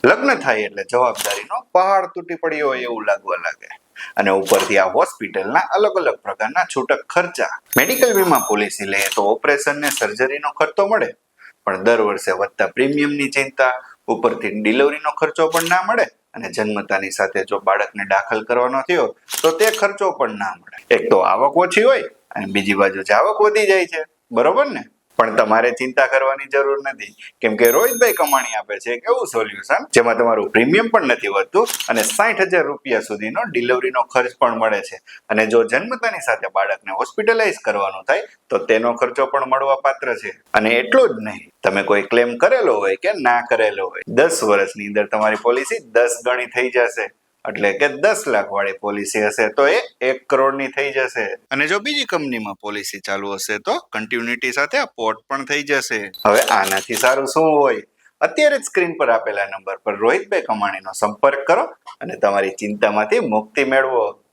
લગ્ન થાય એટલે જવાબદારીનો પહાડ તૂટી પડ્યો હોય એવું લાગવા લાગે. અને ઉપરથી આ હોસ્પિટલના અલગ અલગ પ્રકારના છૂટક ખર્ચા. મેડિકલ વીમા પોલિસી લઈએ તો ઓપરેશન ને સર્જરીનો ખર્ચો મળે, પણ દર વર્ષે વધતા પ્રીમિયમની ચિંતા, ઉપરથી ડિલિવરીનો ખર્ચો પણ ના મળે, અને જન્મતાની સાથે જો બાળકને દાખલ કરવાનો થયો તો તે ખર્ચો પણ ના મળે. એક તો આવક ઓછી હોય અને બીજી બાજુ જાવક વધી જાય છે, બરોબર ને? પણ તમારે ચિંતા કરવાની જરૂર નથી, કેમ કે રોહિતભાઈ કમાણી આપે છે એક એવું સોલ્યુશન જેમાં તમારું પ્રીમિયમ પણ નથી વધતું અને 60,000 રૂપિયા સુધીનો ડિલિવરીનો ખર્ચ પણ મળે છે. અને જો જન્મતાની સાથે બાળકને હોસ્પિટલાઇઝ કરવાનું થાય તો તેનો ખર્ચો પણ મળવા પાત્ર છે. અને એટલું જ નહીં, તમે કોઈ ક્લેમ કરેલો હોય કે ના કરેલો હોય, 10 વર્ષની અંદર તમારી પોલિસી 10 ગણી થઈ જશે. એટલે કે 10 લાખ વાળી પોલિસી હશે તો એ 1 કરોડની થઈ જશે. અને જો બીજી કંપનીમાં પોલિસી ચાલુ હશે તો કન્ટિન્યુટી સાથે પોર્ટ પણ થઈ જશે. હવે આનાથી સારું શું હોય? અત્યારે જ સ્ક્રીન પર આપેલા નંબર પર રોહિતભાઈ કમાણીનો સંપર્ક કરો અને તમારી ચિંતામાંથી મુક્તિ મેળવો.